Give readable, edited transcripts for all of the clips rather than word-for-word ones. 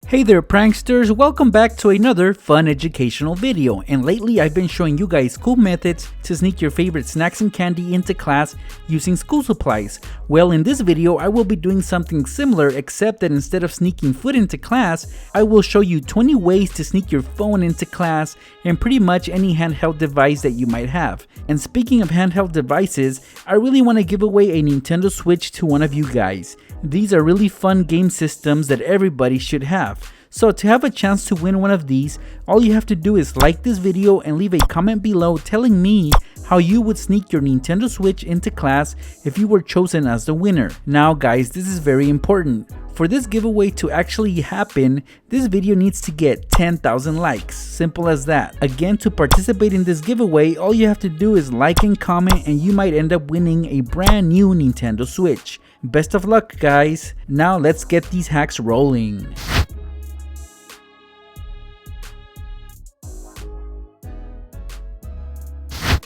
Hey there pranksters, welcome back to another fun educational video, and lately I've been showing you guys cool methods to sneak your favorite snacks and candy into class using school supplies. Well, in this video I will be doing something similar, except that instead of sneaking food into class, I will show you 20 ways to sneak your phone into class and pretty much any handheld device that you might have. And speaking of handheld devices, I really want to give away a Nintendo Switch to one of you guys. These are really fun game systems that everybody should have. So to have a chance to win one of these, all you have to do is like this video and leave a comment below telling me how you would sneak your Nintendo Switch into class if you were chosen as the winner. Now guys, this is very important. For this giveaway to actually happen, this video needs to get 10,000 likes. Simple as that. Again, to participate in this giveaway, all you have to do is like and comment and you might end up winning a brand new Nintendo Switch. Best of luck guys. Now let's get these hacks rolling.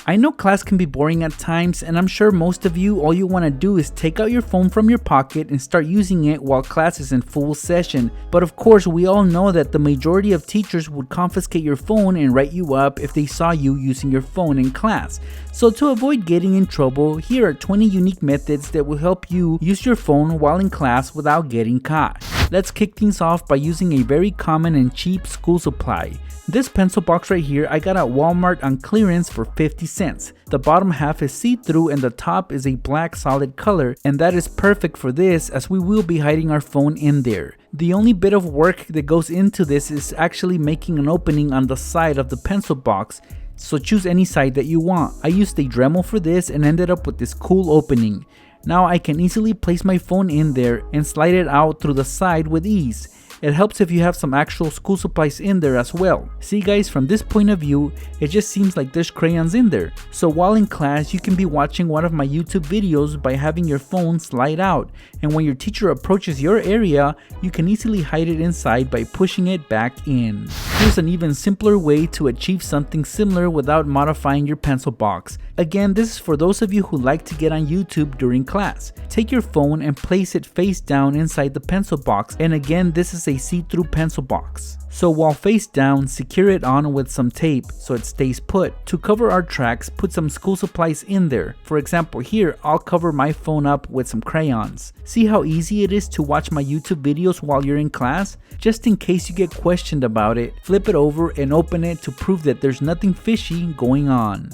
I know class can be boring at times, and I'm sure most of you, all you want to do is take out your phone from your pocket and start using it while class is in full session. But of course, we all know that the majority of teachers would confiscate your phone and write you up if they saw you using your phone in class. So to avoid getting in trouble, here are 20 unique methods that will help you use your phone while in class without getting caught. Let's kick things off by using a very common and cheap school supply. This pencil box right here I got at Walmart on clearance for 50 cents. The bottom half is see-through and the top is a black solid color, and that is perfect for this as we will be hiding our phone in there. The only bit of work that goes into this is actually making an opening on the side of the pencil box, so choose any side that you want. I used a Dremel for this and ended up with this cool opening. Now I can easily place my phone in there and slide it out through the side with ease. It helps if you have some actual school supplies in there as well. See guys, from this point of view, it just seems like there's crayons in there. So while in class, you can be watching one of my YouTube videos by having your phone slide out. And when your teacher approaches your area, you can easily hide it inside by pushing it back in. Here's an even simpler way to achieve something similar without modifying your pencil box. Again, this is for those of you who like to get on YouTube during class. Take your phone and place it face down inside the pencil box, and again, this is a see-through pencil box. So while face down, secure it on with some tape so it stays put. To cover our tracks, put some school supplies in there. For example, here I'll cover my phone up with some crayons. See how easy it is to watch my YouTube videos while you're in class? Just in case you get questioned about it, flip it over and open it to prove that there's nothing fishy going on.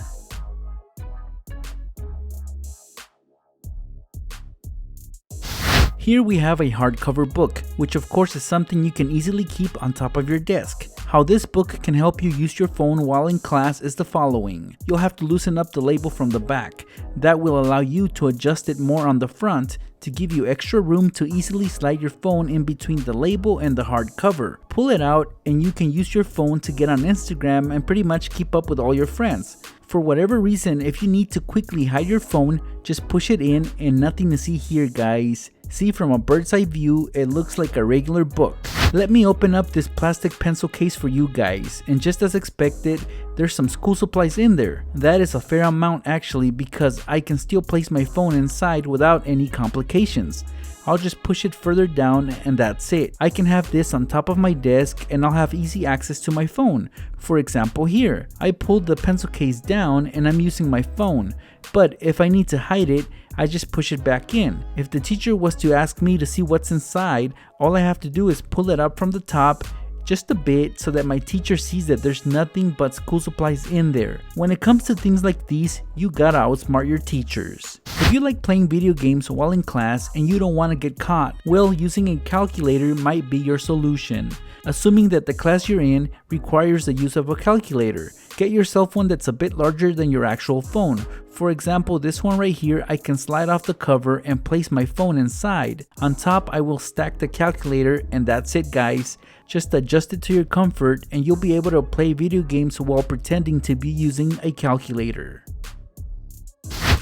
Here we have a hardcover book, which of course is something you can easily keep on top of your desk. How this book can help you use your phone while in class is the following. You'll have to loosen up the label from the back. That will allow you to adjust it more on the front to give you extra room to easily slide your phone in between the label and the hardcover. Pull it out and you can use your phone to get on Instagram and pretty much keep up with all your friends. For whatever reason, if you need to quickly hide your phone, just push it in and nothing to see here guys. See, from a bird's eye view, it looks like a regular book. Let me open up this plastic pencil case for you guys, and just as expected, there's some school supplies in there. That is a fair amount actually, because I can still place my phone inside without any complications. I'll just push it further down and that's it. I can have this on top of my desk and I'll have easy access to my phone. For example here, I pulled the pencil case down and I'm using my phone. But if I need to hide it, I just push it back in. If the teacher was to ask me to see what's inside, all I have to do is pull it up from the top just a bit so that my teacher sees that there's nothing but school supplies in there. When it comes to things like these, you gotta outsmart your teachers. If you like playing video games while in class and you don't want to get caught, well, using a calculator might be your solution. Assuming that the class you're in requires the use of a calculator, get yourself one that's a bit larger than your actual phone. For example, this one right here, I can slide off the cover and place my phone inside. On top, I will stack the calculator and that's it guys. Just adjust it to your comfort and you'll be able to play video games while pretending to be using a calculator.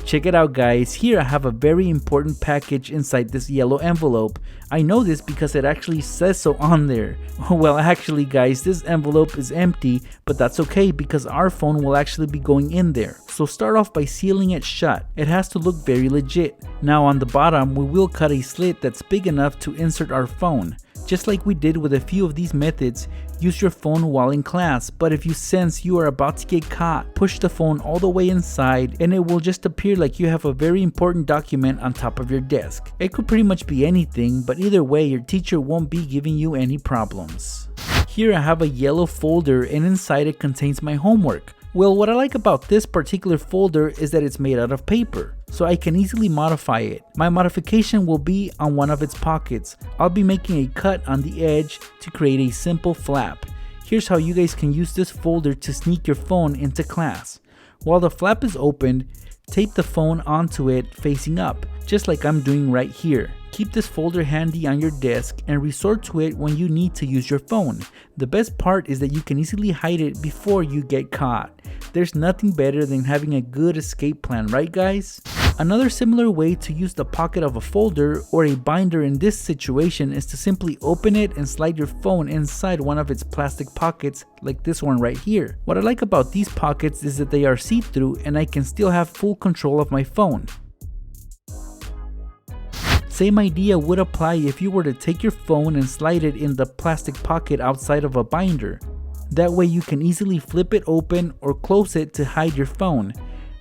Check it out guys, here I have a very important package inside this yellow envelope. I know this because it actually says so on there. Well actually guys, this envelope is empty, but that's okay because our phone will actually be going in there. So start off by sealing it shut. It has to look very legit. Now on the bottom we will cut a slit that's big enough to insert our phone. Just like we did with a few of these methods, use your phone while in class, but if you sense you are about to get caught, push the phone all the way inside and it will just appear like you have a very important document on top of your desk. It could pretty much be anything, but either way your teacher won't be giving you any problems. Here I have a yellow folder and inside it contains my homework. Well, what I like about this particular folder is that it's made out of paper, so I can easily modify it. My modification will be on one of its pockets. I'll be making a cut on the edge to create a simple flap. Here's how you guys can use this folder to sneak your phone into class. While the flap is opened, tape the phone onto it facing up, just like I'm doing right here. Keep this folder handy on your desk and resort to it when you need to use your phone. The best part is that you can easily hide it before you get caught. There's nothing better than having a good escape plan, right guys? Another similar way to use the pocket of a folder or a binder in this situation is to simply open it and slide your phone inside one of its plastic pockets like this one right here. What I like about these pockets is that they are see-through and I can still have full control of my phone. Same idea would apply if you were to take your phone and slide it in the plastic pocket outside of a binder. That way you can easily flip it open or close it to hide your phone.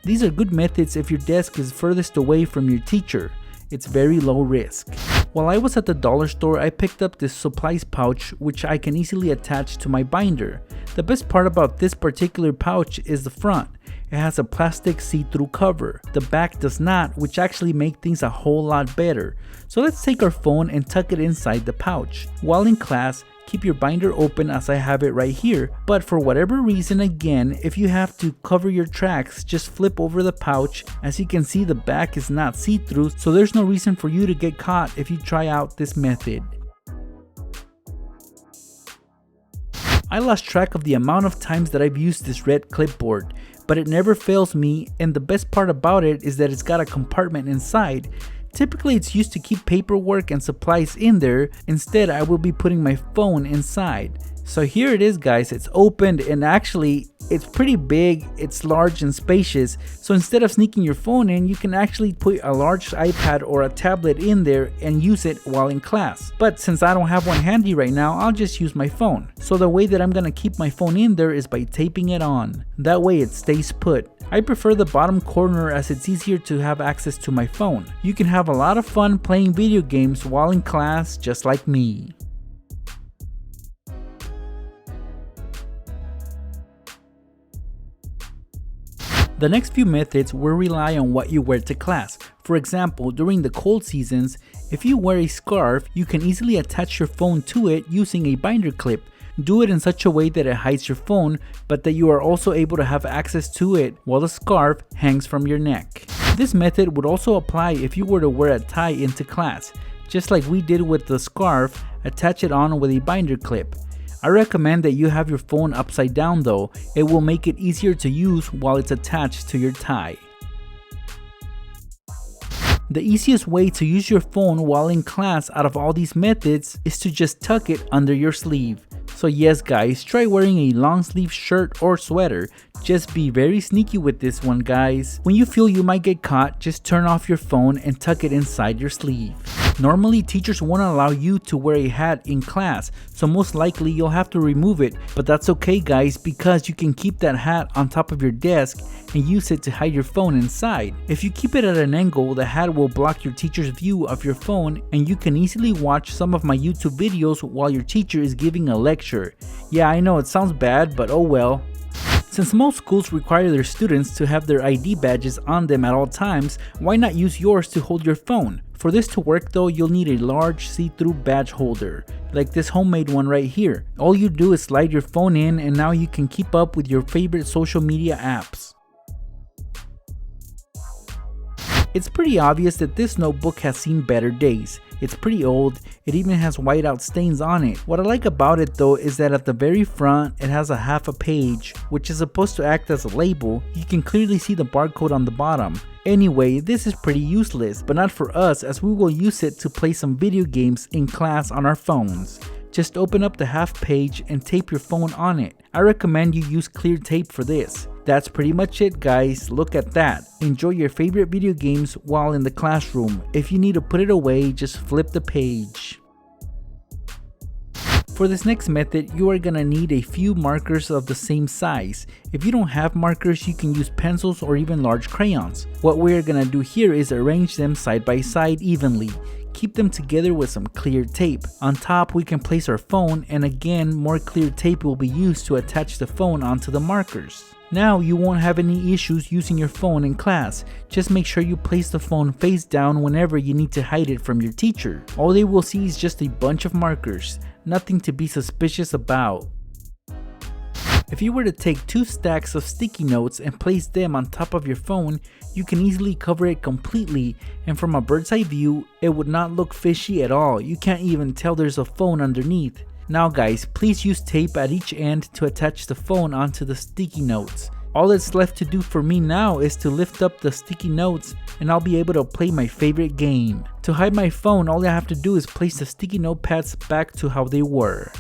These are good methods if your desk is furthest away from your teacher. It's very low risk. While I was at the dollar store, I picked up this supplies pouch which I can easily attach to my binder. The best part about this particular pouch is the front. It has a plastic see-through cover. The back does not, which actually makes things a whole lot better. So let's take our phone and tuck it inside the pouch. While in class, keep your binder open as I have it right here, but for whatever reason, again, if you have to cover your tracks, just flip over the pouch. As you can see, the back is not see-through, so there's no reason for you to get caught if you try out this method. I lost track of the amount of times that I've used this red clipboard, but it never fails me, and the best part about it is that it's got a compartment inside. Typically it's used to keep paperwork and supplies in there. Instead, I will be putting my phone inside. So here it is guys, it's opened and actually it's pretty big, it's large and spacious. So instead of sneaking your phone in, you can actually put a large iPad or a tablet in there and use it while in class. But since I don't have one handy right now, I'll just use my phone. So the way that I'm gonna keep my phone in there is by taping it on. That way it stays put. I prefer the bottom corner as it's easier to have access to my phone. You can have a lot of fun playing video games while in class just like me. The next few methods will rely on what you wear to class. For example, during the cold seasons, if you wear a scarf, you can easily attach your phone to it using a binder clip. Do it in such a way that it hides your phone, but that you are also able to have access to it while the scarf hangs from your neck. This method would also apply if you were to wear a tie into class. Just like we did with the scarf, attach it on with a binder clip. I recommend that you have your phone upside down though. It will make it easier to use while it's attached to your tie. The easiest way to use your phone while in class out of all these methods is to just tuck it under your sleeve. So yes guys, try wearing a long sleeve shirt or sweater. Just be very sneaky with this one guys. When you feel you might get caught, just turn off your phone and tuck it inside your sleeve. Normally teachers won't allow you to wear a hat in class, so most likely you'll have to remove it, but that's okay guys, because you can keep that hat on top of your desk and use it to hide your phone inside. If you keep it at an angle, the hat will block your teacher's view of your phone and you can easily watch some of my YouTube videos while your teacher is giving a lecture. Yeah, I know it sounds bad, but oh well. Since most schools require their students to have their ID badges on them at all times, why not use yours to hold your phone? For this to work though, you'll need a large see-through badge holder, like this homemade one right here. All you do is slide your phone in and now you can keep up with your favorite social media apps. It's pretty obvious that this notebook has seen better days. It's pretty old, it even has whiteout stains on it. What I like about it though is that at the very front it has a half a page, which is supposed to act as a label. You can clearly see the barcode on the bottom. Anyway, this is pretty useless, but not for us as we will use it to play some video games in class on our phones. Just open up the half page and tape your phone on it. I recommend you use clear tape for this. That's pretty much it guys, look at that. Enjoy your favorite video games while in the classroom. If you need to put it away, just flip the page. For this next method, you are gonna need a few markers of the same size. If you don't have markers, you can use pencils or even large crayons. What we're gonna do here is arrange them side by side evenly. Keep them together with some clear tape. On top, we can place our phone, and again, more clear tape will be used to attach the phone onto the markers. Now you won't have any issues using your phone in class. Just make sure you place the phone face down whenever you need to hide it from your teacher. All they will see is just a bunch of markers. Nothing to be suspicious about. If you were to take 2 stacks of sticky notes and place them on top of your phone, you can easily cover it completely, and from a bird's eye view, it would not look fishy at all. You can't even tell there's a phone underneath. Now guys, please use tape at each end to attach the phone onto the sticky notes. All that's left to do for me now is to lift up the sticky notes and I'll be able to play my favorite game. To hide my phone, all I have to do is place the sticky notepads back to how they were.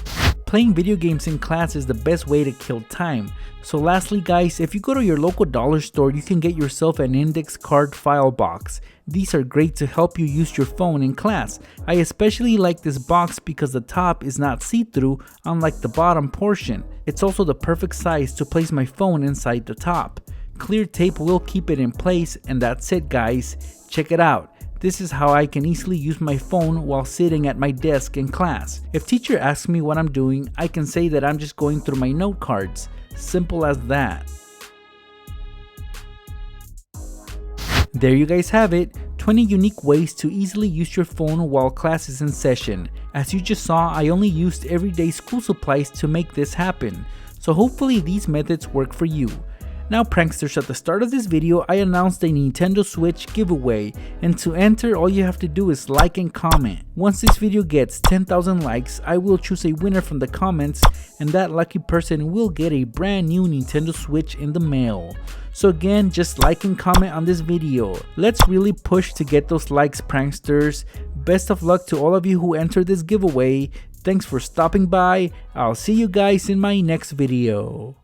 Playing video games in class is the best way to kill time. So lastly guys, if you go to your local dollar store, you can get yourself an index card file box. These are great to help you use your phone in class. I especially like this box because the top is not see-through, unlike the bottom portion. It's also the perfect size to place my phone inside the top. Clear tape will keep it in place, and that's it guys. Check it out. This is how I can easily use my phone while sitting at my desk in class. If teacher asks me what I'm doing, I can say that I'm just going through my note cards. Simple as that. There you guys have it, 20 unique ways to easily use your phone while class is in session. As you just saw, I only used everyday school supplies to make this happen. So hopefully these methods work for you. Now pranksters, at the start of this video, I announced a Nintendo Switch giveaway, and to enter all you have to do is like and comment. Once this video gets 10,000 likes, I will choose a winner from the comments, and that lucky person will get a brand new Nintendo Switch in the mail. So again, just like and comment on this video. Let's really push to get those likes, pranksters. Best of luck to all of you who entered this giveaway. Thanks for stopping by. I'll see you guys in my next video.